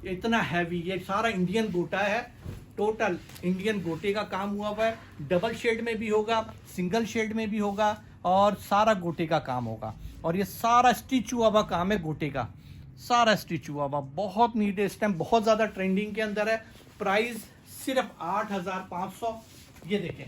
इतना हैवी, ये सारा इंडियन गोटा है, टोटल इंडियन गोटे का काम हुआ हुआ है। डबल शेड में भी होगा, सिंगल शेड में भी होगा, और सारा गोटे का काम होगा। और ये सारा स्टिच हुआ हुआ काम है गोटे का, सारा स्टिच हुआ हुआ, बहुत नीट है। इस टाइम बहुत ज़्यादा ट्रेंडिंग के अंदर है। प्राइस सिर्फ 8,500। ये देखें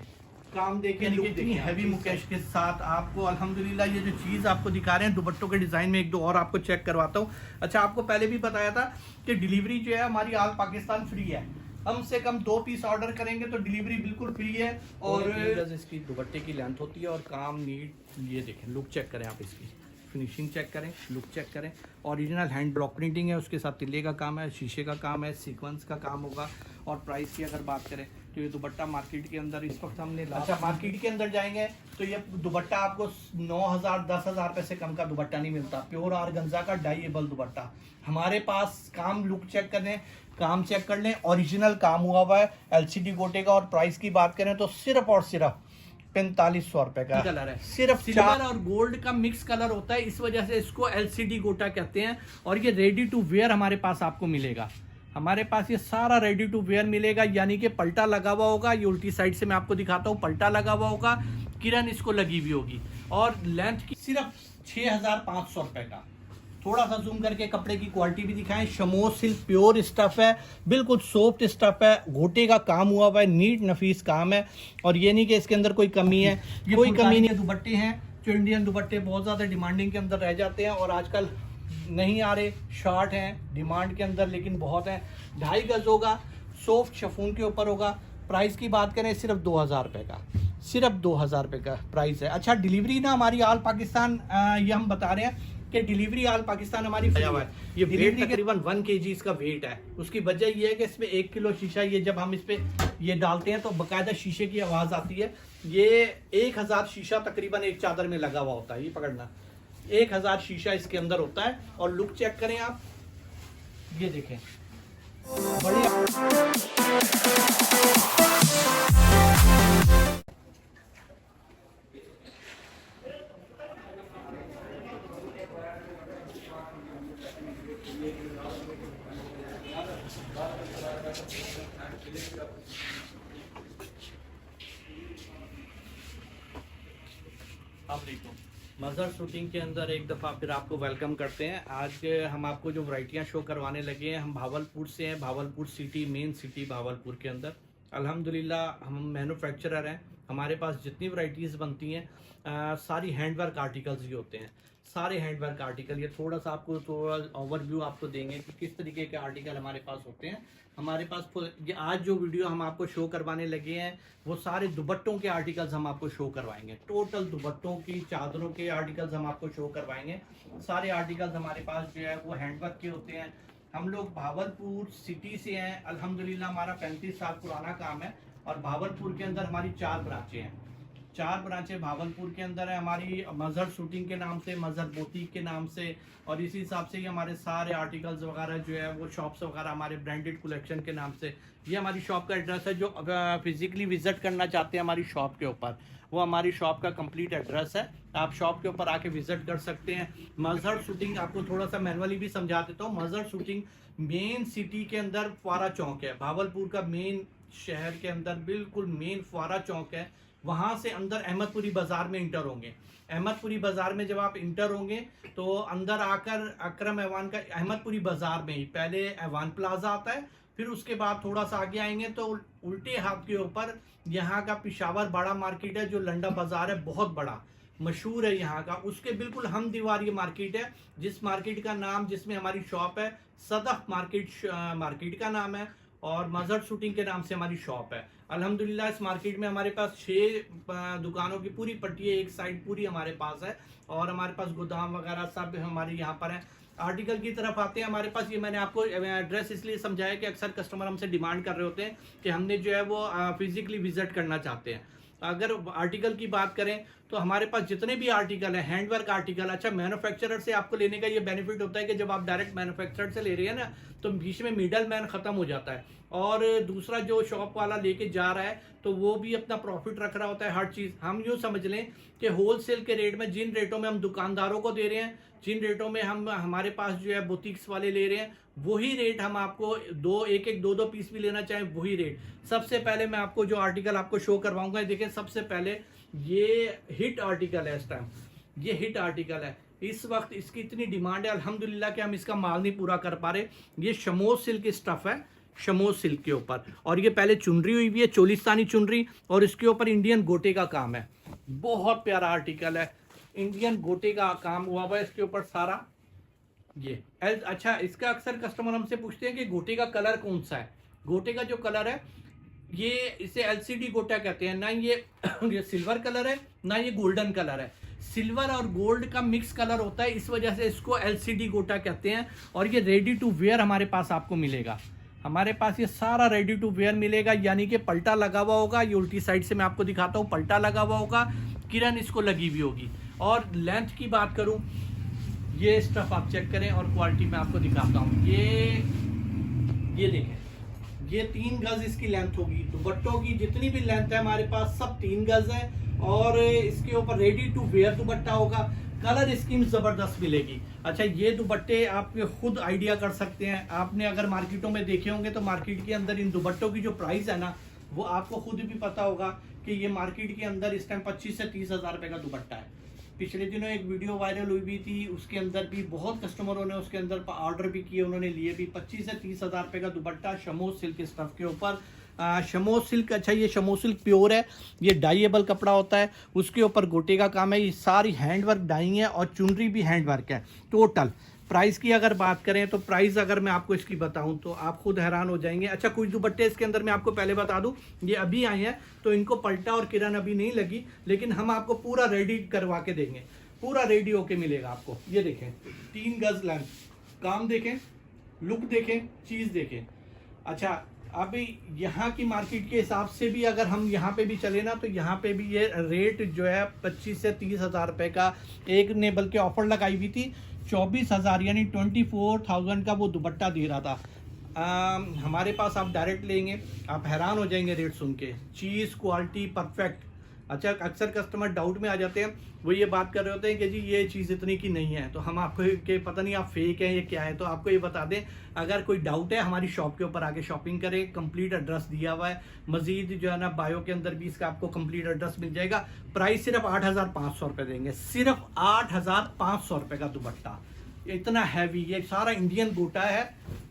काम, देखें कितनी हैवी मुकेश के साथ आपको अल्हम्दुलिल्लाह। ये जो चीज़ आपको दिखा रहे हैं दुपट्टों के डिज़ाइन में, एक दो और आपको चेक करवाता हूँ। अच्छा, आपको पहले भी बताया था कि डिलीवरी जो है हमारी ऑल पाकिस्तान फ्री है। कम से कम 2 पीस ऑर्डर करेंगे तो डिलीवरी बिल्कुल फ्री है। और इसकी दुपट्टे की लेंथ होती है और काम नीट। ये देखें, लुक चेक करें आप, इसकी फिनिशिंग चेक करें, लुक चेक करें। ओरिजिनल हैंड ब्लॉक प्रिंटिंग है, उसके साथ तिल्ले का काम है, शीशे का काम है, सीक्वेंस का काम होगा। और प्राइस की अगर बात करें तो ये दुपट्टा मार्केट के अंदर इस वक्त हमने, अच्छा मार्केट के अंदर जाएंगे तो ये दुपट्टा आपको 9,000 10,000 रुपये से कम का दुपट्टा नहीं मिलता। प्योर ऑर्गेन्जा का डाइएबल दुपट्टा हमारे पास। काम लुक चेक कर लें, काम चेक कर लें, ओरिजिनल काम हुआ है LCD गोटे का। और प्राइस की बात करें तो सिर्फ और सिर्फ 4500 रुपए का कलर है। सिर्फ सिल्वर और गोल्ड का मिक्स कलर होता है, इस वजह से इसको LCD गोटा कहते हैं। और ये रेडी टू वेयर हमारे पास आपको मिलेगा। हमारे पास ये सारा रेडी टू वेयर मिलेगा, यानी कि पल्टा लगा हुआ होगा। ये उल्टी साइड से मैं आपको दिखाता हूँ, पल्टा लगा हुआ होगा, किरण इसको लगी हुई होगी। और लेंथ की सिर्फ 6,500 रुपए का। थोड़ा सा जूम करके कपड़े की क्वालिटी भी दिखाएं। शमो सिल्क प्योर स्टफ है, बिल्कुल सॉफ्ट स्टफ है, घोटे का काम हुआ हुआ है, नीट नफीस काम है। और ये नहीं कि इसके अंदर कोई कमी है, कोई कमी नहीं। दुपट्टे हैं जो इंडियन दुपट्टे बहुत ज़्यादा डिमांडिंग के अंदर रह जाते हैं और आजकल नहीं आ रहे, शॉर्ट हैं डिमांड के अंदर, लेकिन बहुत हैं। 2.5 गज होगा, सॉफ्ट शफून के ऊपर होगा। प्राइस की बात करें सिर्फ 2,000 रुपये का, सिर्फ 2,000 रुपये का प्राइस है। अच्छा, डिलीवरी ना हमारी ऑल पाकिस्तान, ये हम बता रहे हैं कि डिलीवरी ऑल पाकिस्तान हमारी फ्री है। ये वेट तकरीबन 1 kg इसका वेट है। उसकी वजह ये है कि इसमें 1 किलो शीशा, ये जब हम इस पे ये डालते हैं तो बाकायदा शीशे की आवाज़ आती है। ये 1000 शीशा तकरीबन एक चादर में लगा हुआ होता है। ये पकड़ना, 1000 शीशा इसके अंदर होता है। और लुक चेक करें आप, ये देखें बढ़िया। मज़हर शूटिंग के अंदर एक दफ़ा फिर आपको वेलकम करते हैं। आज हम आपको जो वैरायटियाँ शो करवाने लगे हैं, हम भावलपुर से हैं, Bahawalpur city, main city Bahawalpur के अंदर। अल्हम्दुलिल्लाह हम मैन्युफैक्चरर हैं। हमारे पास जितनी वैरायटीज़ बनती हैं सारी हैंडवर्क आर्टिकल्स ही होते हैं, सारे हैंडवर्क आर्टिकल। ये थोड़ा सा आपको थोड़ा ओवरव्यू आपको देंगे कि किस तरीके के आर्टिकल हमारे पास होते हैं। हमारे पास ये आज जो वीडियो हम आपको शो करवाने लगे हैं वो सारे दुपट्टों के आर्टिकल्स हम आपको शो करवाएंगे। टोटल दुपट्टों की, चादरों के आर्टिकल्स हम आपको शो करवाएंगे। सारे आर्टिकल्स हमारे पास जो है वो हैंडवर्क के होते हैं। हम लोग भावलपुर सिटी से हैं। अल्हम्दुलिल्लाह हमारा 35 साल पुराना काम है। और भावलपुर के अंदर हमारी 4 ब्रांचें हैं। 4 ब्रांचें भावलपुर के अंदर है हमारी, मज़हर शूटिंग के नाम से, मज़हर बोतीक के नाम से। और इसी हिसाब से ही हमारे सारे आर्टिकल्स वगैरह जो है वो शॉप्स वगैरह हमारे ब्रांडेड कलेक्शन के नाम से। ये हमारी शॉप का एड्रेस है। जो फिजिकली विजिट करना चाहते हैं हमारी शॉप के ऊपर, वो हमारी शॉप का कंप्लीट एड्रेस है। आप शॉप के ऊपर आके विजिट कर सकते हैं। मज़हर शूटिंग आपको थोड़ा सा मैनुअली भी समझा देता हूँ। मज़हर शूटिंग मेन सिटी के अंदर फुआरा चौक है, भावलपुर का मेन शहर के अंदर बिल्कुल मेन फुआरा चौक है। वहाँ से अंदर अहमदपुरी बाज़ार में इंटर होंगे। अहमदपुरी बाज़ार में जब आप इंटर होंगे तो अंदर आकर अकरम ऐवान का, अहमदपुरी बाज़ार में ही पहले ऐवान प्लाजा आता है, फिर उसके बाद थोड़ा सा आगे आएंगे तो उल्टे हाथ के ऊपर यहाँ का पिशावर बड़ा मार्केट है, जो लंडा बाज़ार है, बहुत बड़ा मशहूर है यहाँ का। उसके बिल्कुल हम दीवार ये मार्केट है, जिस मार्केट का नाम, जिसमें हमारी शॉप है, सदफ मार्केट का नाम है। और मज़हर शूटिंग के नाम से हमारी शॉप है। अल्हम्दुलिल्लाह इस मार्केट में हमारे पास 6 दुकानों की पूरी पट्टी है, एक साइड पूरी हमारे पास है। और हमारे पास गोदाम वगैरह सब हमारे यहाँ पर है। आर्टिकल की तरफ आते हैं हमारे पास। ये मैंने आपको एड्रेस इसलिए समझाया कि अक्सर कस्टमर हमसे डिमांड कर रहे होते हैं कि हमने जो है वो फिजिकली विजिट करना चाहते हैं। अगर आर्टिकल की बात करें तो हमारे पास जितने भी आर्टिकल है, हैंडवर्क आर्टिकल, अच्छा मैन्युफैक्चरर से आपको लेने का ये बेनिफिट होता है कि जब आप डायरेक्ट मैन्युफैक्चरर से ले रहे हैं ना, तो बीच में मिडल मैन खत्म हो जाता है, और दूसरा जो शॉप वाला लेके जा रहा है तो वो भी अपना प्रॉफिट रख रहा होता है हर चीज़। हम यूँ समझ लें कि होलसेल के रेट में, जिन रेटों में हम दुकानदारों को दे रहे हैं, जिन रेटों में हम हमारे पास जो है बुटीक्स वाले ले रहे हैं, वही रेट हम आपको एक दो पीस भी लेना चाहें वही रेट। सबसे पहले मैं आपको जो आर्टिकल आपको शो करवाऊंगा, देखिए सबसे पहले ये हिट आर्टिकल है। इस टाइम ये हिट आर्टिकल है, इस वक्त इसकी इतनी डिमांड है अल्हम्दुलिल्लाह कि हम इसका माल नहीं पूरा कर पा रहे। ये शमोज सिल्क स्टफ है, शमोज सिल्क के ऊपर, और ये पहले चुनरी हुई हुई है, चोलिस्तानी चुनरी, और इसके ऊपर इंडियन गोटे का काम है। बहुत प्यारा आर्टिकल है, इंडियन गोटे का काम हुआ हुआ है इसके ऊपर सारा। ये अच्छा, इसका अक्सर कस्टमर हमसे पूछते हैं कि गोटे का कलर कौन सा है। गोटे का जो कलर है ये, इसे एलसीडी गोटा कहते हैं, ना ये सिल्वर कलर है ना ये गोल्डन कलर है। सिल्वर और गोल्ड का मिक्स कलर होता है, इस वजह से इसको एलसीडी गोटा कहते हैं। और ये रेडी टू वेयर हमारे पास आपको मिलेगा। हमारे पास ये सारा रेडी टू वेयर मिलेगा, यानी कि पल्टा लगा हुआ होगा। ये उल्टी साइड से मैं आपको दिखाता हूँ, पल्टा लगा हुआ होगा, किरण इसको लगी हुई होगी। और लेंथ की बात करूँ, ये स्टफ आप चेक करें और क्वालिटी में आपको दिखाता हूँ। ये देखें, ये 3 गज इसकी लेंथ होगी। दुपट्टों की जितनी भी लेंथ है हमारे पास सब 3 गज है, और इसके ऊपर रेडी टू वेयर दुपट्टा होगा। कलर स्कीम जबरदस्त मिलेगी। अच्छा, ये दुपट्टे आप खुद आइडिया कर सकते हैं। आपने अगर मार्केटों में देखे होंगे तो मार्केट के अंदर इन दुपट्टों की जो प्राइस है ना, वो आपको खुद भी पता होगा कि ये मार्केट के अंदर इस टाइम 25 से 30 हज़ार रुपये का दुपट्टा है। पिछले दिनों एक वीडियो वायरल हुई भी थी, उसके अंदर भी बहुत कस्टमरों ने उसके अंदर ऑर्डर भी किए, उन्होंने लिए भी। 25 से 30 हज़ार रुपये का दुपट्टा शमोज सिल्क स्टफ के ऊपर। शमोज सिल्क, अच्छा ये शमोज सिल्क प्योर है, ये डाइएबल कपड़ा होता है, उसके ऊपर गोटे का काम है। ये सारी हैंडवर्क डाई है और चुनरी भी हैंडवर्क है। टोटल प्राइस की अगर बात करें तो प्राइस अगर मैं आपको इसकी बताऊं तो आप खुद हैरान हो जाएंगे। अच्छा, कुछ दुपट्टे इसके अंदर मैं आपको पहले बता दूं, ये अभी आए हैं तो इनको पल्टा और किरण अभी नहीं लगी, लेकिन हम आपको पूरा रेडी करवा के देंगे, पूरा रेडी होके मिलेगा आपको। ये देखें, 3 गज लेंथ, काम देखें, लुक देखें, चीज़ देखें। अच्छा, अभी यहाँ की मार्केट के हिसाब से भी अगर हम यहाँ पे भी चले ना, तो यहाँ पे भी ये रेट जो है 25 से 30 हज़ार रुपये का, एक ने बल्कि ऑफर लगाई हुई थी 24,000 यानी 24,000 का वो दुपट्टा दे रहा था। हमारे पास आप डायरेक्ट लेंगे, आप हैरान हो जाएंगे रेट सुन के। चीज़ क्वालिटी परफेक्ट। अच्छा, अक्सर कस्टमर डाउट में आ जाते हैं, वो ये बात कर रहे होते हैं कि जी ये चीज़ इतनी की नहीं है, तो हम आपको कि पता नहीं आप फेक है ये क्या है, तो आपको ये बता दें, अगर कोई डाउट है हमारी शॉप के ऊपर आके शॉपिंग करें। कंप्लीट एड्रेस दिया हुआ है, मजीद जो है ना बायो के अंदर भी इसका आपको कंप्लीट एड्रेस मिल जाएगा। प्राइस सिर्फ 8,500 रुपये देंगे, सिर्फ 8,500 रुपये का दुपट्टा। इतना हैवी, ये सारा इंडियन गोटा है,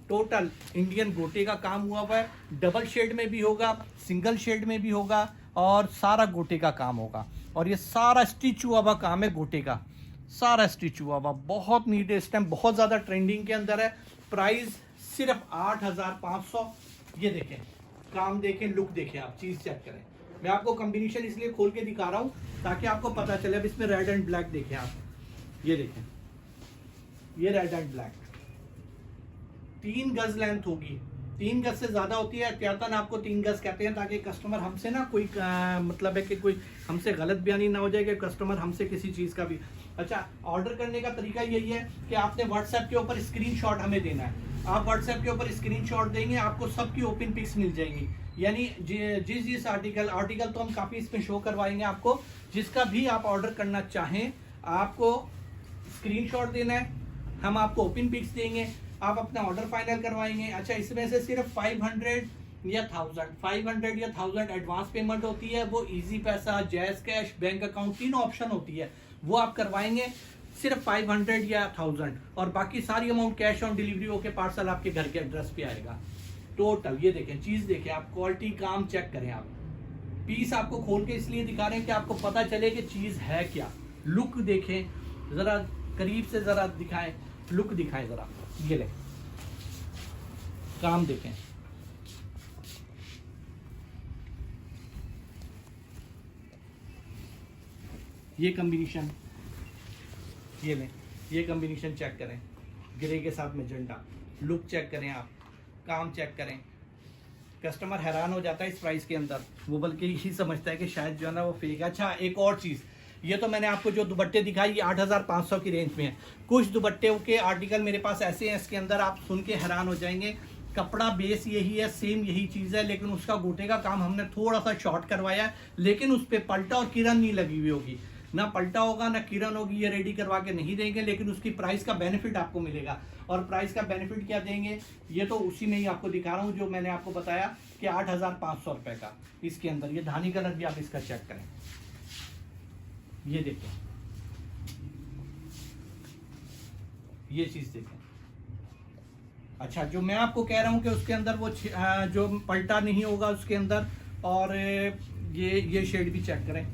टोटल इंडियन गोटे का काम हुआ हुआ है। डबल शेड में भी होगा, सिंगल शेड में भी होगा, और सारा गोटे का काम होगा। और ये सारा स्टिच हुआ हुआ काम है गोटे का, सारा स्टिच हुआ हुआ, बहुत नीट है। इस टाइम बहुत ज़्यादा ट्रेंडिंग के अंदर है। प्राइस सिर्फ 8,500। ये देखें, काम देखें, लुक देखें, आप चीज़ चेक करें। मैं आपको कॉम्बिनेशन इसलिए खोल के दिखा रहा हूँ ताकि आपको पता चले। अब इसमें रेड एंड ब्लैक देखें आप, ये देखें, ये रेड एंड ब्लैक, 3 गज लेंथ होगी, 3 गज से ज़्यादा होती है। एहतियातन आपको 3 गज कहते हैं ताकि कस्टमर हमसे ना कोई मतलब है कि कोई हमसे गलत बयानी ना हो जाए कि कस्टमर हमसे किसी चीज़ का भी। अच्छा, ऑर्डर करने का तरीका यही है कि आपने व्हाट्सएप के ऊपर स्क्रीनशॉट हमें देना है। आप व्हाट्सएप के ऊपर स्क्रीनशॉट देंगे, आपको सबकी ओपन पिक्स मिल जाएंगी। यानी जिस आर्टिकल तो हम काफ़ी इसमें शो करवाएंगे आपको, जिसका भी आप ऑर्डर करना चाहें आपको स्क्रीनशॉट देना है, हम आपको ओपन पिक्स देंगे, आप अपना ऑर्डर फाइनल करवाएंगे। अच्छा, इसमें से सिर्फ 500 या 1000 एडवांस पेमेंट होती है, वो इजी पैसा, जैज़ कैश, बैंक अकाउंट, तीनों ऑप्शन होती है, वो आप करवाएंगे। सिर्फ 500 या 1000, और बाकी सारी अमाउंट कैश ऑन डिलीवरी होके पार्सल आपके घर के एड्रेस पे आएगा। टोटल ये देखें, चीज़ देखें आप, क्वालिटी, काम चेक करें आप। पीस आपको खोल के इसलिए दिखा रहे हैं कि आपको पता चले कि चीज़ है क्या। लुक देखें ज़रा, करीब से ज़रा दिखाएं, लुक दिखाएं ज़रा। ये ले, काम देखें, ये कॉम्बिनेशन, ये लें, ये कॉम्बिनेशन चेक करें, ग्रे के साथ मैजेंटा। लुक चेक करें आप, काम चेक करें। कस्टमर हैरान हो जाता है इस प्राइस के अंदर, वो बल्कि यही समझता है कि शायद जो है ना वो फेक है। अच्छा, एक और चीज़, ये तो मैंने आपको जो दुपट्टे दिखाई ये 8,500 की रेंज में है। कुछ दुपट्टे के आर्टिकल मेरे पास ऐसे हैं, इसके अंदर आप सुन के हैरान हो जाएंगे। कपड़ा बेस यही है, सेम यही चीज़ है, लेकिन उसका गोटे का काम हमने थोड़ा सा शॉर्ट करवाया है, लेकिन उस पर पलटा और किरण नहीं लगी हुई होगी, ना पलटा होगा ना किरण होगी। ये रेडी करवा के नहीं देंगे, लेकिन उसकी प्राइस का बेनिफिट आपको मिलेगा। और प्राइस का बेनिफिट क्या देंगे, ये तो उसी में ही आपको दिखा रहा हूँ जो मैंने आपको बताया कि 8,500 रुपये का। इसके अंदर ये धानी कलर भी आप इसका चेक करें, ये देखें, ये चीज़ देखें। अच्छा, जो मैं आपको कह रहा हूँ कि उसके अंदर वो जो पलटा नहीं होगा उसके अंदर, और ये शेड भी चेक करें।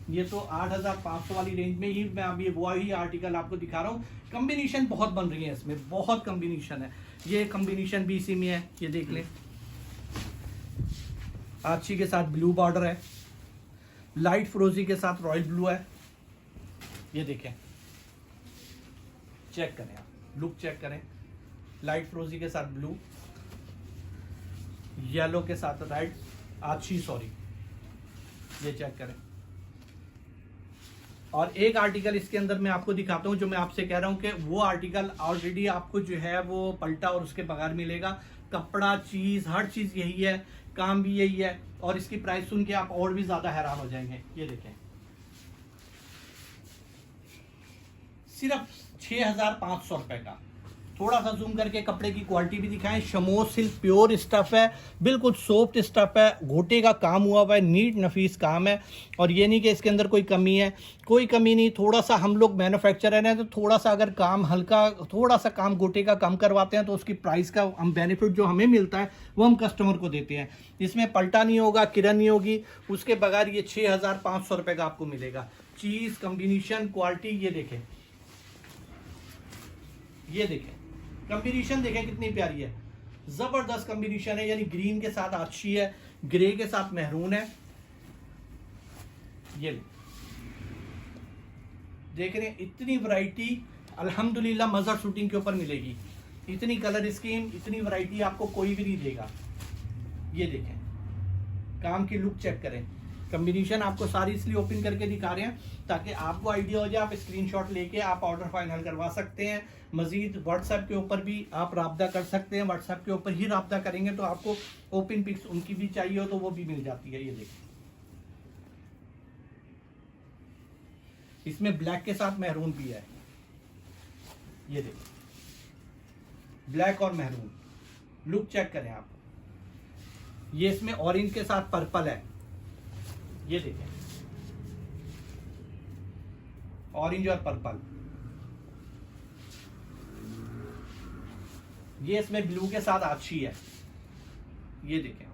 ये तो 8,500 वाली रेंज में ही मैं अभी वही आर्टिकल आपको दिखा रहा हूँ। कॉम्बिनेशन बहुत बन रही है इसमें, बहुत कॉम्बिनेशन है। ये कॉम्बिनेशन भी इसी में है, ये देख लें। आछी के साथ ब्लू बॉर्डर है, लाइट फ्रोजी के साथ रॉयल ब्लू है, ये देखें, चेक करें आप, लुक चेक करें। लाइट फ्रोजी के साथ ब्लू, येलो के साथ रेड, आछी सॉरी, ये चेक करें। और एक आर्टिकल इसके अंदर मैं आपको दिखाता हूँ, जो मैं आपसे कह रहा हूँ कि वो आर्टिकल ऑलरेडी आपको जो है वो पलटा और उसके बगैर मिलेगा। कपड़ा, चीज, हर चीज यही है, काम भी यही है, और इसकी प्राइस सुन के आप और भी ज्यादा हैरान हो जाएंगे। ये देखें, सिर्फ 6,500 रुपए का। थोड़ा सा जूम करके कपड़े की क्वालिटी भी दिखाएं। शमो सिल्क प्योर स्टफ है, बिल्कुल सॉफ्ट स्टफ है, गोटे का काम हुआ हुआ है, नीट नफीस काम है। और ये नहीं कि इसके अंदर कोई कमी है, कोई कमी नहीं। थोड़ा सा हम लोग मैन्युफैक्चरर हैं, तो थोड़ा सा अगर काम हल्का, थोड़ा सा काम गोटे का कम करवाते हैं, तो उसकी प्राइस का हम बेनिफिट जो हमें मिलता है वो हम कस्टमर को देते हैं। इसमें पलटा नहीं होगा, किरण नहीं होगी, उसके बगैर ये 6,500 रुपये का आपको मिलेगा। चीज, कॉम्बिनेशन, क्वालिटी, ये देखें, ये देखें, कॉम्बिनेशन देखें कितनी प्यारी है, जबरदस्त कॉम्बिनेशन है। यानी ग्रीन के साथ अच्छी है, ग्रे के साथ मेहरून है। ये देख रहे हैं, इतनी वैरायटी अल्हम्दुलिल्लाह मजहर शूटिंग के ऊपर मिलेगी। इतनी कलर स्कीम, इतनी वैरायटी आपको कोई भी नहीं देगा। ये देखें, काम की लुक चेक करें। कॉम्बिनेशन आपको सारी इसलिए ओपन करके दिखा रहे हैं ताकि आपको आइडिया हो जाए, आप स्क्रीनशॉट लेके आप ऑर्डर फाइनल करवा सकते हैं। मजीद व्हाट्सएप के ऊपर भी आप राब्ता कर सकते हैं, व्हाट्सएप के ऊपर ही राब्ता करेंगे तो आपको ओपन पिक्स उनकी भी चाहिए हो तो वो भी मिल जाती है। ये देखिए, इसमें ब्लैक के साथ मेहरून भी है, ये देखिए, ब्लैक और मेहरून, लुक चेक करें आप। ये इसमें ऑरेंज के साथ पर्पल है, ये देखें, ऑरेंज और पर्पल। ये इसमें ब्लू के साथ अच्छी है, ये देखें।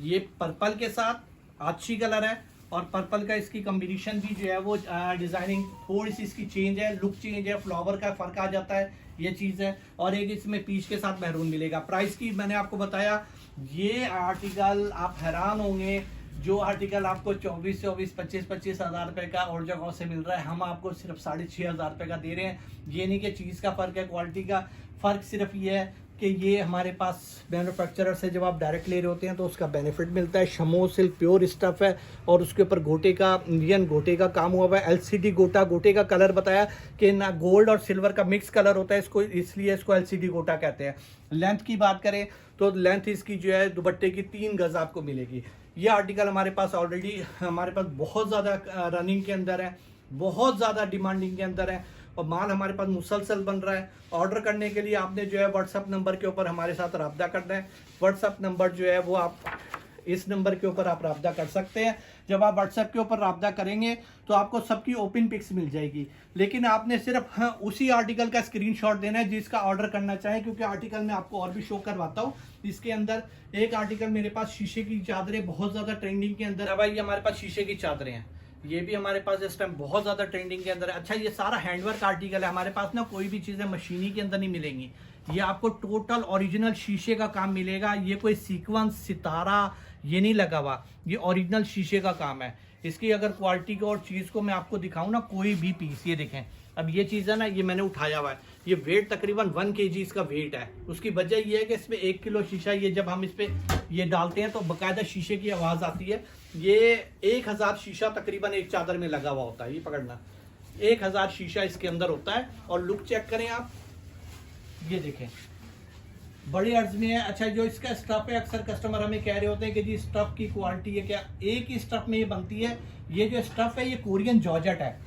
ये पर्पल के साथ अच्छी कलर है, और पर्पल का इसकी कॉम्बिनेशन भी जो है वो डिजाइनिंग थोड़ी सी इसकी चेंज है, लुक चेंज है, फ्लावर का फर्क आ जाता है, ये चीज़ है। और एक इसमें पीच के साथ मेहरून मिलेगा। प्राइस की मैंने आपको बताया, ये आर्टिकल आप हैरान होंगे, जो आर्टिकल आपको 24,25,25 हज़ार रुपये का और जगहों से मिल रहा है, हम आपको सिर्फ 6,500 रुपये का दे रहे हैं। ये नहीं कि चीज़ का फ़र्क है, क्वालिटी का फ़र्क सिर्फ ये है कि ये हमारे पास मैन्युफैक्चरर से जब आप डायरेक्ट ले रहे होते हैं तो उसका बेनिफिट मिलता है। शमो सिल्क प्योर स्टफ़ है, और उसके ऊपर गोटे का, इंडियन गोटे का काम हुआ हुआ है। LCD गोटा, गोटे का कलर बताया कि ना गोल्ड और सिल्वर का मिक्स कलर होता है इसको, इसलिए इसको LCD गोटा कहते हैं। लेंथ की बात करें तो लेंथ इसकी जो है दुपट्टे की 3 गज़ आपको मिलेगी। ये आर्टिकल हमारे पास ऑलरेडी हमारे पास बहुत ज़्यादा रनिंग के अंदर है, बहुत ज़्यादा डिमांडिंग के अंदर है, और माल हमारे पास मुसलसल बन रहा है। ऑर्डर करने के लिए आपने जो है व्हाट्सअप नंबर के ऊपर हमारे साथ रब्ता करना है। व्हाट्सअप नंबर जो है वो आप इस नंबर के ऊपर आप रब्ता कर सकते हैं। जब आप व्हाट्सएप के ऊपर रब्ता करेंगे तो आपको सबकी ओपन पिक्स मिल जाएगी, लेकिन आपने सिर्फ उसी आर्टिकल का स्क्रीनशॉट देना है जिसका ऑर्डर करना चाहें, क्योंकि आर्टिकल मैं आपको और भी शो करवाता हूँ। इसके अंदर एक आर्टिकल मेरे पास शीशे की चादरें बहुत ज़्यादा ट्रेंडिंग के अंदर है भाई, ये हमारे पास शीशे की चादरें हैं, ये भी हमारे पास इस टाइम बहुत ज़्यादा ट्रेंडिंग के अंदर है। अच्छा, ये सारा हैंडवर्क आर्टिकल है, हमारे पास ना कोई भी चीज़ें मशीनी के अंदर नहीं मिलेंगी, ये आपको टोटल ओरिजिनल शीशे का काम मिलेगा। ये कोई सीक्वेंस, सितारा ये नहीं लगा हुआ, ये ओरिजिनल शीशे का काम है। इसकी अगर क्वालिटी को और चीज़ को मैं आपको दिखाऊं ना, कोई भी पीस, ये देखें, अब ये चीज़ है ना, ये मैंने उठाया हुआ है, ये वेट तकरीबन 1 kg इसका वेट है। उसकी वजह ये है कि इसमें 1 किलो शीशा, ये जब हम इस पे ये डालते हैं तो बाकायदा शीशे की आवाज़ आती है। ये 1000 शीशा तकरीबन एक चादर में लगा हुआ होता है। ये पकड़ना, 1000 शीशा इसके अंदर होता है। और लुक चेक करें आप, ये देखें बड़ी अर्ज में है। अच्छा, जो इसका स्टफ है, अक्सर कस्टमर हमें कह रहे होते हैं कि जी स्टफ की क्वालिटी है क्या, एक ही स्टफ में ये बनती है। ये जो स्टफ है ये कोरियन जॉर्जेट है,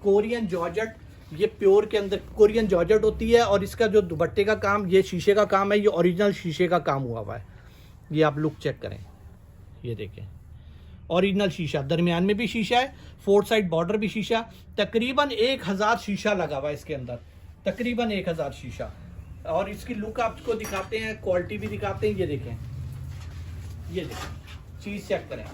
कोरियन जॉर्जेट, ये प्योर के अंदर कोरियन जॉर्जेट होती है। और इसका जो दुपट्टे का काम, ये शीशे का काम है, ये ओरिजिनल शीशे का काम हुआ है। ये आप लुक चेक करें, ये देखें ओरिजिनल शीशा, दरमियान में भी शीशा है, 4 साइड बॉर्डर भी शीशा। तकरीबन 1000 शीशा लगा हुआ है इसके अंदर, तकरीबन 1000 शीशा। और इसकी लुक आपको दिखाते हैं, क्वालिटी भी दिखाते हैं। ये देखें, ये देखें, चीज चेक करें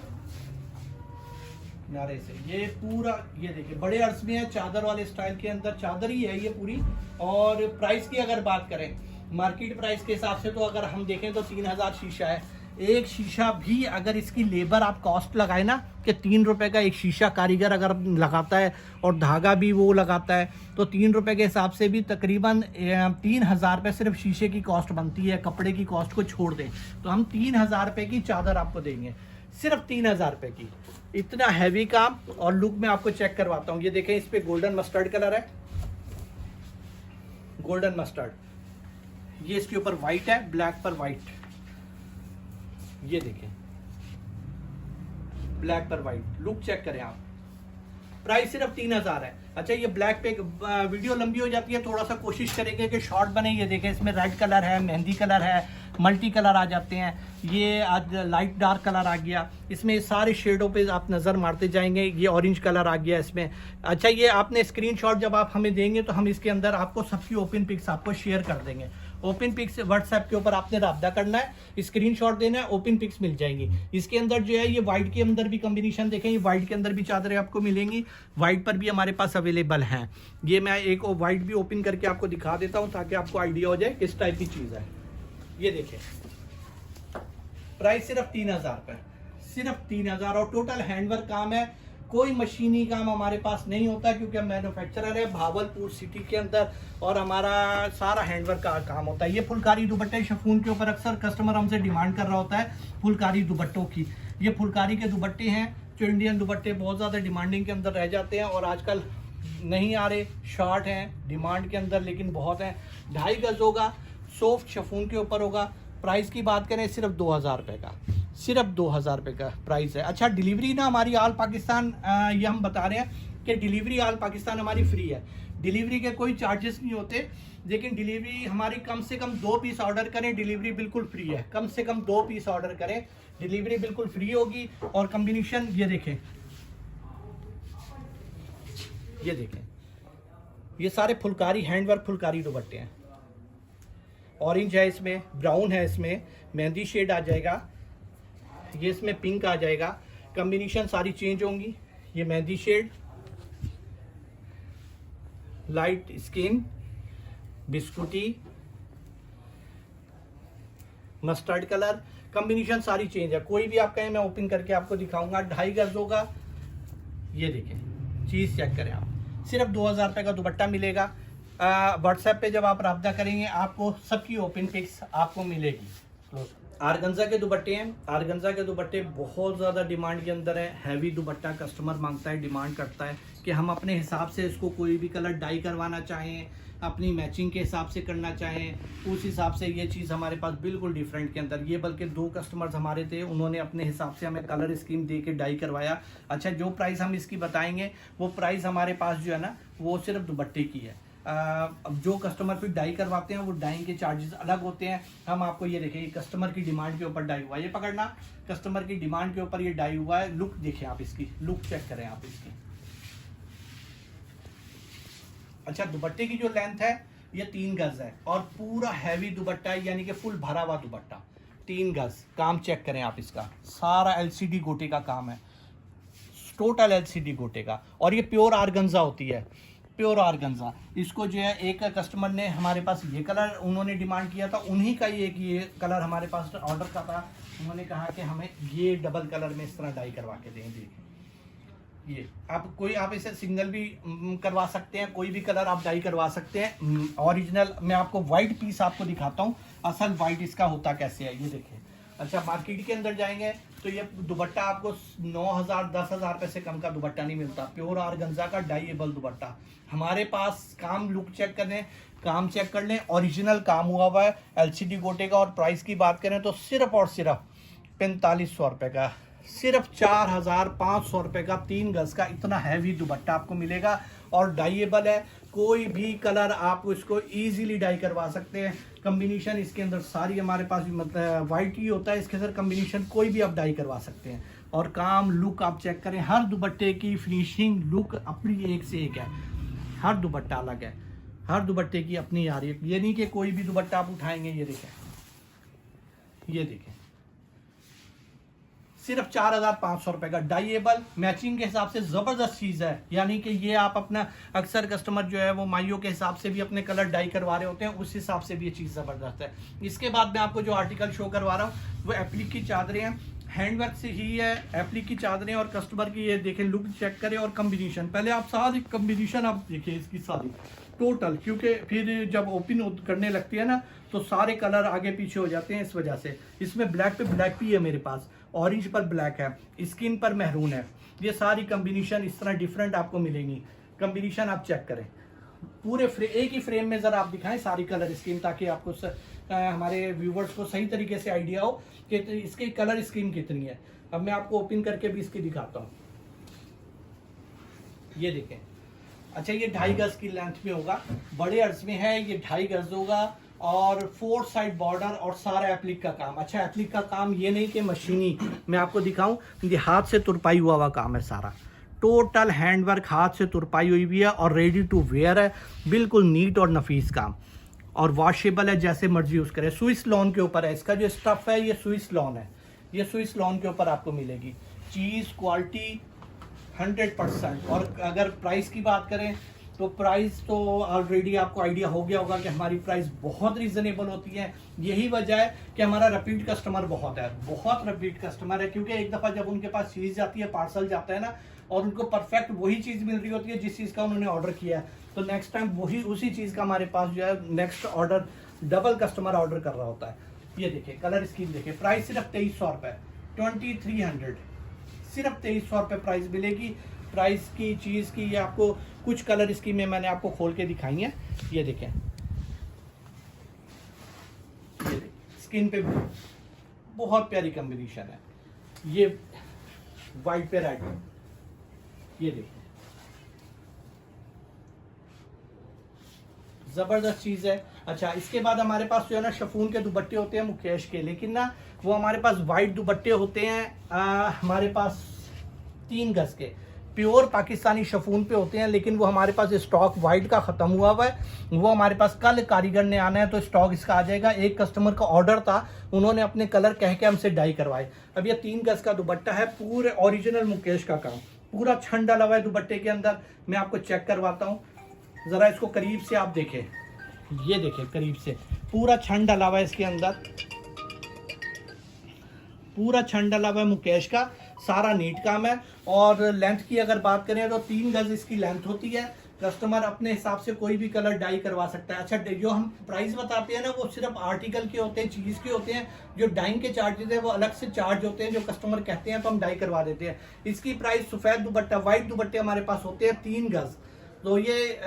नारे से, ये पूरा ये देखिए बड़े अर्ज में है, चादर वाले स्टाइल के अंदर चादर ही है ये पूरी। और प्राइस की अगर बात करें मार्केट प्राइस के हिसाब से, तो अगर हम देखें तो 3000 शीशा है। एक शीशा भी अगर इसकी लेबर आप कॉस्ट लगाए ना, कि 3 रुपए का एक शीशा कारीगर अगर लगाता है और धागा भी वो लगाता है, तो 3 रुपए के हिसाब से भी तकरीबन 3000 रुपये सिर्फ शीशे की कॉस्ट बनती है। कपड़े की कॉस्ट को छोड़ दें तो हम 3000 रुपये की चादर आपको देंगे, सिर्फ 3000 रुपये की। इतना हैवी काम। और लुक में आपको चेक करवाता हूँ, ये देखें इस पे गोल्डन मस्टर्ड कलर है, गोल्डन मस्टर्ड, ये इसके ऊपर व्हाइट है, ब्लैक पर व्हाइट, ये देखें ब्लैक पर व्हाइट। लुक चेक करें आप, प्राइस सिर्फ 3000 है। अच्छा, ये ब्लैक पे वीडियो लंबी हो जाती है, थोड़ा सा कोशिश करेंगे कि शॉर्ट बने। ये देखें इसमें रेड कलर है, मेहंदी कलर है, मल्टी कलर आ जाते हैं। ये आज लाइट डार्क कलर आ गया, इसमें सारे शेडों पे आप नज़र मारते जाएंगे। ये ऑरेंज कलर आ गया इसमें। अच्छा, ये आपने स्क्रीनशॉट जब आप हमें देंगे तो हम इसके अंदर आपको सबकी ओपन पिक्स आपको शेयर कर देंगे। ओपन पिक्स व्हाट्सएप के ऊपर आपने राब्ता करना है, स्क्रीनशॉट देना है, ओपन पिक्स मिल जाएंगी। इसके अंदर जो है ये वाइट के अंदर भी कॉम्बिनेशन देखें, ये वाइट के अंदर भी चादरें आपको मिलेंगी, वाइट पर भी हमारे पास अवेलेबल हैं। ये मैं एक वाइट भी ओपन करके आपको दिखा देता हूँ ताकि आपको आइडिया हो जाए किस टाइप की चीज़ है। ये देखें, प्राइस सिर्फ 3000 रुपये, सिर्फ 3000। और टोटल हैंडवर्क काम है, कोई मशीनी काम हमारे पास नहीं होता क्योंकि हम मैन्युफैक्चरर है भावलपुर सिटी के अंदर, और हमारा सारा हैंडवर्क का काम होता है। ये फुलकारी दुपट्टे शिफॉन के ऊपर अक्सर कस्टमर हमसे डिमांड कर रहा होता है फुलकारी दुपट्टों की। ये फुलकारी के दुपट्टे हैं जो इंडियन दुपट्टे बहुत ज़्यादा डिमांडिंग के अंदर रह जाते हैं और आजकल नहीं आ रहे, शॉर्ट हैं डिमांड के अंदर लेकिन बहुत हैं। 2.5 गज होगा, सॉफ्ट शिफॉन के ऊपर होगा। प्राइस की बात करें सिर्फ 2000 रुपये का, सिर्फ 2000 रुपये का प्राइस है। अच्छा, डिलीवरी ना हमारी ऑल पाकिस्तान, ये हम बता रहे हैं कि डिलीवरी ऑल पाकिस्तान हमारी फ्री है, डिलीवरी के कोई चार्जेस नहीं होते। लेकिन डिलीवरी हमारी कम से कम 2 पीस ऑर्डर करें, डिलीवरी बिल्कुल फ्री है। कम से कम 2 पीस ऑर्डर करें, डिलीवरी बिल्कुल फ्री होगी। और कॉम्बिनेशन ये देखें, ये देखें, ये सारे फुलकारी हैंडवर्क फुलकारी दुपट्टे हैं। ऑरेंज है इसमें, ब्राउन है इसमें, मेहंदी शेड आ जाएगा, ये इसमें पिंक आ जाएगा। कॉम्बिनेशन सारी चेंज होंगी। ये मेहंदी शेड, लाइट स्किन, बिस्कुटी, mustard colour, combination sari change है। कोई भी आप कहें मैं ओपन करके आपको दिखाऊंगा। 2.5 गज होगा। ये देखें, चीज़ चेक करें आप, सिर्फ 2000 रुपये का दुपट्टा मिलेगा। व्हाट्सएप पे जब आप रब्ता करेंगे आपको सबकी ओपन पिक्स आपको मिलेगी। आरगंजा के दुपट्टे हैं, आरगंजा के दुपट्टे बहुत ज़्यादा डिमांड के अंदर है। हैवी दुपट्टा कस्टमर मांगता है, डिमांड करता है कि हम अपने हिसाब से इसको कोई भी कलर डाई करवाना चाहें, अपनी मैचिंग के हिसाब से करना चाहें, उस हिसाब से ये चीज़ हमारे पास बिल्कुल डिफरेंट के अंदर। ये बल्कि 2 कस्टमर्स हमारे थे, उन्होंने अपने हिसाब से हमें कलर स्कीम दे के डाई करवाया। अच्छा, जो प्राइस हम इसकी बताएंगे वो प्राइस हमारे पास जो है ना वो सिर्फ दुपट्टे की है। अब जो कस्टमर फिर डाई करवाते हैं वो डाई के चार्जेस अलग होते हैं। हम आपको ये देखें, कस्टमर की डिमांड के ऊपर डाई हुआ है, ये पकड़ना, कस्टमर की डिमांड के ऊपर ये डाई हुआ है। लुक देखें आप, इसकी लुक चेक करें आप इसकी। अच्छा, दुपट्टे की जो लेंथ है ये 3 गज है और पूरा हैवी दुपट्टा है, यानी कि फुल भरा हुआ दुपट्टा 3 गज। काम चेक करें आप इसका, सारा LCD गोटे का काम है, टोटल LCD गोटे का। और ये प्योर आरगंजा होती है, प्योर आरगंजा। इसको जो है एक कस्टमर ने हमारे पास ये कलर उन्होंने डिमांड किया था, उन्हीं का ये कलर हमारे पास ऑर्डर का था। उन्होंने कहा कि हमें ये डबल कलर में इस तरह डाई करवा के दें। देखिए ये आप इसे सिंगल भी करवा सकते हैं, कोई भी कलर आप डाई करवा सकते हैं। ओरिजिनल मैं आपको वाइट पीस आपको दिखाता हूँ, असल वाइट इसका होता कैसे है, ये देखिए। अच्छा, मार्केट के अंदर जाएंगे तो ये दुपट्टा आपको 9,000 10,000 रुपये से कम का दुपट्टा नहीं मिलता। प्योर ऑर्गेन्जा का डाइएबल दुपट्टा हमारे पास। काम लुक चेक कर लें, काम चेक कर लें, ओरिजिनल काम हुआ हुआ है LCD गोटे का। और प्राइस की बात करें तो सिर्फ और सिर्फ 4500 रुपये का, सिर्फ 4,500 रुपये का 3 गज का इतना हैवी दुपट्टा आपको मिलेगा। और डाइएबल है, कोई भी कलर आप इसको इजीली डाई करवा सकते हैं। कम्बिनेशन इसके अंदर सारी हमारे पास भी मतलब वाइट ही होता है, इसके अंदर कम्बिनेशन कोई भी आप डाई करवा सकते हैं। और काम लुक आप चेक करें, हर दुपट्टे की फिनिशिंग लुक अपनी एक से एक है, हर दुपट्टा अलग है, हर दुपट्टे की अपनी आ रही है। ये नहीं कि कोई भी दुपट्टा आप उठाएंगे, ये देखें, ये देखें, सिर्फ 4,500 रुपये का डाइएबल। मैचिंग के हिसाब से ज़बरदस्त चीज़ है, यानी कि ये आप अपना अक्सर कस्टमर जो है वो माइयों के हिसाब से भी अपने कलर डाई करवा रहे होते हैं, उस हिसाब से भी ये चीज़ ज़बरदस्त है। इसके बाद मैं आपको जो आर्टिकल शो करवा रहा हूँ वो एप्लिक की चादरें हैं, हैंडवर्क से ही है, एप्लिक की चादरें। और कस्टमर की ये देखें, लुक चेक करें और कम्बिनेशन। पहले आप सारी कम्बिनेशन आप देखिए इसकी सारी टोटल, क्योंकि फिर जब ओपन करने लगती है ना तो सारे कलर आगे पीछे हो जाते हैं, इस वजह से। इसमें ब्लैक पे ब्लैक भी है मेरे पास, ऑरेंज पर ब्लैक है, स्किन पर महरून है। ये सारी कम्बिनेशन इस तरह डिफरेंट आपको मिलेंगी। कम्बिनेशन आप चेक करें, पूरे एक ही फ्रेम में ज़रा आप दिखाएं सारी कलर स्कीम, ताकि आपको हमारे व्यूवर्स को सही तरीके से आइडिया हो कि इसकी कलर स्कीम कितनी है। अब मैं आपको ओपन करके भी इसकी दिखाता हूँ, ये देखें। अच्छा, ये 2.5 गज की लेंथ में होगा, बड़े अर्ज में है, ये 2.5 गज होगा। और 4 साइड बॉर्डर और सारा एप्लिक का काम। अच्छा, एप्लिक का काम ये नहीं कि मशीनी, मैं आपको दिखाऊं, ये हाथ से तुरपाई हुआ काम है सारा, टोटल हैंडवर्क हाथ से तुरपाई हुई भी है और रेडी टू वेयर है, बिल्कुल नीट और नफीस काम। और वॉशेबल है, जैसे मर्जी यूज़ करें। स्विस लॉन के ऊपर है, इसका जो स्टफ है ये स्विस लॉन है, ये स्विस लॉन के ऊपर आपको मिलेगी। चीज़ क्वालिटी 100%। और अगर प्राइस की बात करें तो प्राइस तो ऑलरेडी आपको आइडिया हो गया होगा कि हमारी प्राइस बहुत रीजनेबल होती है। यही वजह है कि हमारा रिपीट कस्टमर बहुत है, बहुत रिपीट कस्टमर है। क्योंकि एक दफ़ा जब उनके पास चीज़ जाती है, पार्सल जाता है ना, और उनको परफेक्ट वही चीज़ मिल रही होती है जिस चीज़ का उन्होंने ऑर्डर किया है, तो नेक्स्ट टाइम वही उसी चीज़ का हमारे पास जो है next order double customer order कर रहा होता है। ये देखिए, कलर स्कीम देखिए, प्राइस सिर्फ 2300 रुपये, 2300, सिर्फ 2300 रुपये प्राइस मिलेगी। प्राइस की चीज़ की ये आपको कुछ कलर स्कीमें मैंने आपको खोल के दिखाई हैं, ये देखें, ये स्किन पे बहुत प्यारी कॉम्बिनेशन है, ये वाइट पे रेड, ये देखिए ज़बरदस्त चीज़ है। अच्छा, इसके बाद हमारे पास जो है ना शफून के दुपट्टे होते हैं मुकेश के, लेकिन ना वो हमारे पास वाइट दुपट्टे होते हैं, हमारे पास 3 गज के प्योर पाकिस्तानी शफून पे होते हैं, लेकिन वो हमारे पास स्टॉक वाइट का ख़त्म हुआ हुआ है। वो हमारे पास कल कारीगर ने आना है तो स्टॉक इसका आ जाएगा। एक कस्टमर का ऑर्डर था, उन्होंने अपने कलर कह के हमसे डाई करवाए। अब ये 3 गज का दुपट्टा है, पूरे ओरिजिनल मुकेश का काम, पूरा छन डाला हुआ है दुपट्टे के अंदर। मैं आपको चेक करवाता हूँ, ज़रा इसको करीब से आप देखें, ये देखें करीब से, पूरा छन डाला हुआ है इसके अंदर, पूरा छन डाला हुआ है मुकेश का, सारा नीट काम है। और लेंथ की अगर बात करें तो 3 गज इसकी लेंथ होती है। कस्टमर अपने हिसाब से कोई भी कलर डाई करवा सकता है। अच्छा, जो हम प्राइस बताते हैं ना वो सिर्फ आर्टिकल के होते हैं, चीज़ के होते हैं। जो डाइंग के चार्जेस हैं वो अलग से चार्ज होते हैं, जो कस्टमर कहते हैं तो हम डाई करवा देते हैं। इसकी प्राइस सफ़ेद दुपट्टा, वाइट दुपट्टे हमारे पास होते हैं 3 गज, तो ये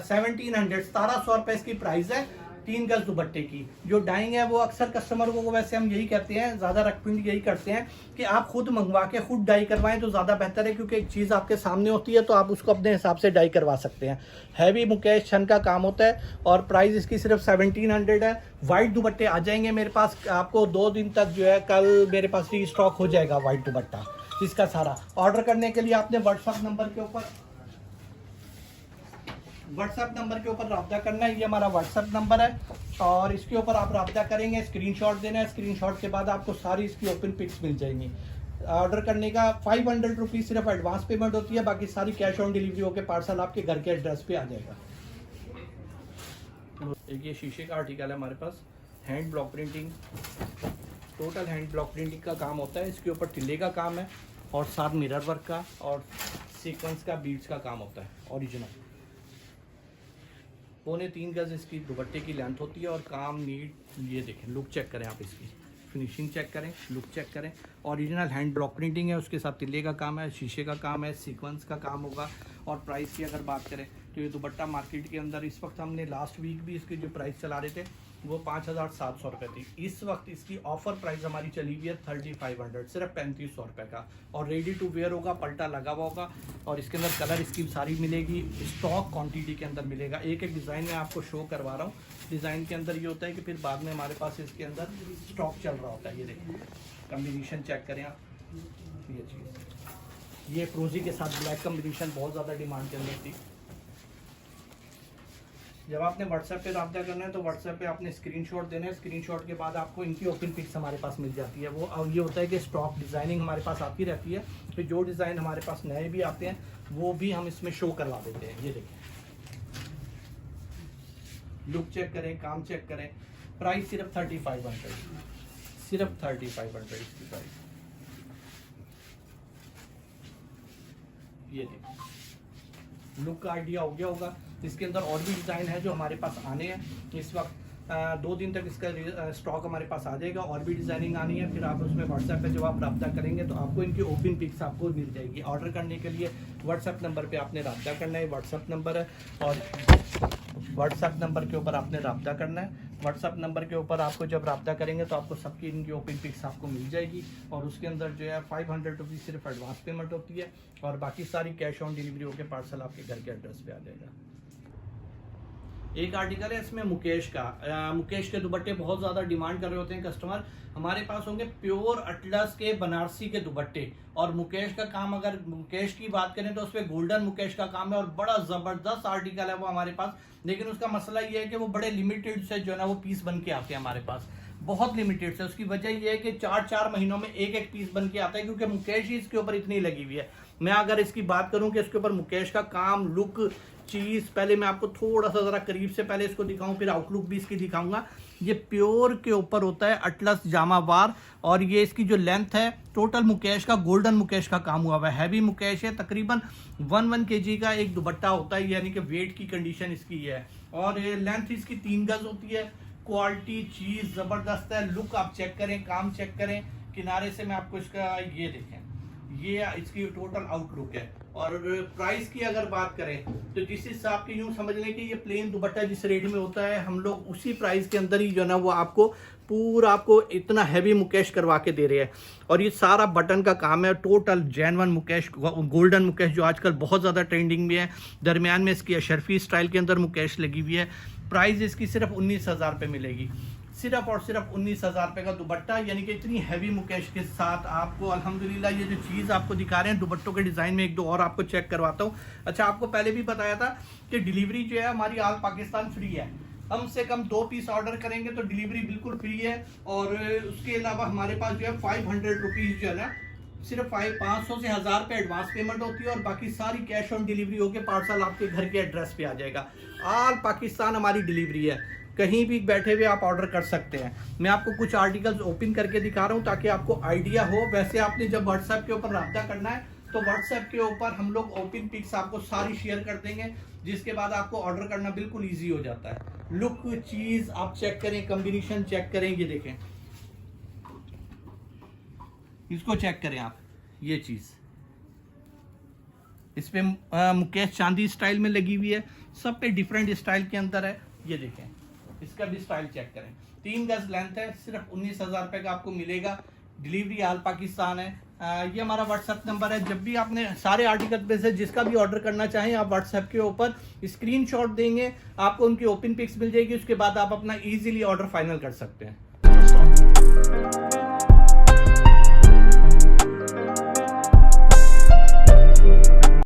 1700 रुपये इसकी प्राइस है 3 गज दुपट्टे की। जो डाइंग है वो अक्सर कस्टमर को वैसे हम यही कहते हैं, ज़्यादा रेकमेंड यही करते हैं कि आप खुद मंगवा के खुद डाई करवाएं तो ज़्यादा बेहतर है, क्योंकि एक चीज़ आपके सामने होती है तो आप उसको अपने हिसाब से डाई करवा सकते हैं। हैवी मुकेश छन का काम होता है और प्राइस इसकी सिर्फ 1700 है। वाइट दुपट्टे आ जाएंगे मेरे पास, आपको 2 दिन तक जो है, कल मेरे पास री स्टॉक हो जाएगा वाइट दुपट्टा इसका सारा। ऑर्डर करने के लिए आपने व्हाट्सएप नंबर के ऊपर रब्ता करना है, ये हमारा व्हाट्सएप नंबर है और इसके ऊपर आप रब्ता करेंगे, स्क्रीनशॉट देना है, स्क्रीनशॉट के बाद आपको सारी इसकी ओपन पिक्स मिल जाएंगी। ऑर्डर करने का 500 रुपीज़ सिर्फ एडवांस पेमेंट होती है, बाकी सारी कैश ऑन डिलीवरी होकर पार्सल आपके घर के एड्रेस पे आ जाएगा। एक ये शीशे का आर्टिकल है हमारे पास, hand block printing, total hand block printing का काम होता है। इसके ऊपर टिल्ले का काम है और साथ मिरर वर्क का और सीक्वेंस का बीड्स का काम होता है ओरिजिनल। 3.25 गज इसकी दुपट्टे की लेंथ होती है और काम नीट। ये देखें, लुक चेक करें आप, इसकी फिनिशिंग चेक करें, लुक चेक करें। ओरिजिनल हैंड ब्लॉक प्रिंटिंग है, उसके साथ तिल्ले का काम है, शीशे का काम है, सीक्वेंस का काम होगा। और प्राइस की अगर बात करें तो ये दुपट्टा मार्केट के अंदर इस वक्त हमने लास्ट वीक भी इसकी जो प्राइस चला रहे थे वो 5,700 रुपये थी। इस वक्त इसकी ऑफर प्राइस हमारी चली हुई है 3,500, सिर्फ 3,500 रुपये का। और रेडी टू वेयर होगा, पल्टा लगा हुआ होगा और इसके अंदर कलर इसकी सारी मिलेगी, स्टॉक क्वांटिटी के अंदर मिलेगा। एक एक डिज़ाइन में आपको शो करवा रहा हूँ। डिज़ाइन के अंदर ये होता है कि फिर बाद में हमारे पास इसके अंदर स्टॉक चल रहा होता है। ये देखिए कम्बिनेशन चेक करें आप, ये चीज़, ये फ्रोजी के साथ ब्लैक कम्बिनेशन बहुत ज़्यादा डिमांड के अंदर थी। जब आपने व्हाट्सएप पे रब्ता करना है तो व्हाट्सएप पे आपने स्क्रीनशॉट देना है। स्क्रीनशॉट के बाद आपको इनकी ओपन पिक्स हमारे पास मिल जाती है। वो अब ये होता है कि स्टॉक डिज़ाइनिंग हमारे पास आती रहती है, फिर जो डिज़ाइन हमारे पास नए भी आते हैं वो भी हम इसमें शो करवा देते हैं। ये देखिए, लुक चेक करें, काम चेक करें। प्राइस सिर्फ 3,500, सिर्फ 3,500 इसकी प्राइस। ये देखिए, लुक का आइडिया हो गया होगा। इसके अंदर और भी डिज़ाइन है जो हमारे पास आने हैं इस वक्त। 2 दिन तक इसका स्टॉक हमारे पास आ जाएगा। और भी डिज़ाइनिंग आनी है, फिर आप उसमें व्हाट्सएप पे जब आप रब्ता करेंगे तो आपको इनकी ओपन पिक्स आपको मिल जाएगी। ऑर्डर करने के लिए व्हाट्सएप नंबर पे आपने रब्ता करना है, व्हाट्सएप नंबर है, और व्हाट्सएप नंबर के ऊपर आपने रब्ता करना है। व्हाट्सएप नंबर के ऊपर आपको जब रब्ता करेंगे तो आपको सबकी इनकी ओपन पिक्स आपको मिल जाएगी। और उसके अंदर जो है 500 रुपीज़ सिर्फ एडवांस पेमेंट होती है और बाकी सारी कैश ऑन डिलीवरी होकर पार्सल आपके घर के एड्रेस पे आ जाएगा। एक आर्टिकल है इसमें मुकेश का। मुकेश के दुपट्टे बहुत ज़्यादा डिमांड कर रहे होते हैं कस्टमर। हमारे पास होंगे प्योर अटलस के बनारसी के दुपट्टे। और मुकेश का काम, अगर मुकेश की बात करें तो उस पर गोल्डन मुकेश का काम है और बड़ा ज़बरदस्त आर्टिकल है वो हमारे पास। लेकिन उसका मसला ये है कि वो बड़े लिमिटेड से जो है ना वो पीस बन के आते हैं हमारे पास, बहुत लिमिटेड से। उसकी वजह ये है कि 4-4 महीनों में एक पीस बन के आता है, क्योंकि मुकेश ही इसके ऊपर इतनी लगी हुई है। मैं अगर इसकी बात करूं कि इसके ऊपर मुकेश का काम, लुक, चीज़, पहले मैं आपको थोड़ा सा ज़रा करीब से पहले इसको दिखाऊं, फिर आउटलुक भी इसकी दिखाऊंगा। ये प्योर के ऊपर होता है अटलस जामावार। और ये इसकी जो लेंथ है टोटल मुकेश का, गोल्डन मुकेश का काम हुआ है, हैवी मुकेश है। तकरीबन 1 kg का एक दुपट्टा होता है, यानी कि वेट की कंडीशन इसकी है। और ये लेंथ इसकी 3 गज होती है। क्वालिटी चीज़ ज़बरदस्त है। लुक आप चेक करें, काम चेक करें। किनारे से मैं आपको इसका ये देखें, ये इसकी टोटल आउटलुक है। और प्राइस की अगर बात करें तो जिस हिसाब की यूँ समझ लें कि ये प्लेन दुपट्टा जिस रेट में होता है, हम लोग उसी प्राइस के अंदर ही जो है ना वो आपको पूरा आपको इतना हैवी मुकेश करवा के दे रहे हैं। और ये सारा बटन का काम है, total genuine Mukesh, golden Mukesh जो आजकल बहुत ज़्यादा ट्रेंडिंग में है। दरमियान में इसकी अशरफी स्टाइल के अंदर मुकेश लगी हुई है। प्राइस इसकी सिर्फ 19,000 रुपये मिलेगी, सिर्फ और सिर्फ 19,000 रुपये का दुपट्टा। यानी कि इतनी हैवी मुकेश के साथ आपको अल्हम्दुलिल्लाह ये जो चीज़ आपको दिखा रहे हैं दुपट्टों के डिज़ाइन में, 1-2 और आपको चेक करवाता हूँ। अच्छा, आपको पहले भी बताया था कि डिलीवरी जो है हमारी ऑल पाकिस्तान फ्री है। कम से कम 2 पीस ऑर्डर करेंगे तो डिलीवरी बिल्कुल फ्री है। और उसके अलावा हमारे पास जो है 500 रुपीज़ जो है ना, सिर्फ 500 से 1000 रुपये एडवांस पेमेंट होती है और बाकी सारी कैश ऑन डिलीवरी होकर पार्सल आपके घर के एड्रेस पे आ जाएगा। ऑल पाकिस्तान हमारी डिलीवरी है, कहीं भी बैठे हुए आप ऑर्डर कर सकते हैं। मैं आपको कुछ आर्टिकल्स ओपन करके दिखा रहा हूँ ताकि आपको आइडिया हो। वैसे आपने जब व्हाट्सएप के ऊपर रब्ता करना है तो व्हाट्सएप के ऊपर हम लोग ओपन पिक्स आपको सारी शेयर कर देंगे, जिसके बाद आपको ऑर्डर करना बिल्कुल ईजी हो जाता है। लुक, चीज़ आप चेक करें, कम्बिनेशन चेक करें। ये देखें, इसको चेक करें आप, ये चीज़ इस पे मुकेश चांदी स्टाइल में लगी हुई है, सब पे डिफरेंट स्टाइल के अंदर है। ये देखें, इसका भी स्टाइल चेक करें। 3 गज लेंथ है, सिर्फ 19,000 रुपये का आपको मिलेगा। डिलीवरी ऑल पाकिस्तान है। ये हमारा व्हाट्सएप नंबर है। जब भी आपने सारे आर्टिकल पे से जिसका भी ऑर्डर करना चाहें आप व्हाट्सएप के ऊपर स्क्रीनशॉट देंगे, आपको उनकी ओपन पिक्स मिल जाएगी। उसके बाद आप अपना इजीली ऑर्डर फाइनल कर सकते हैं।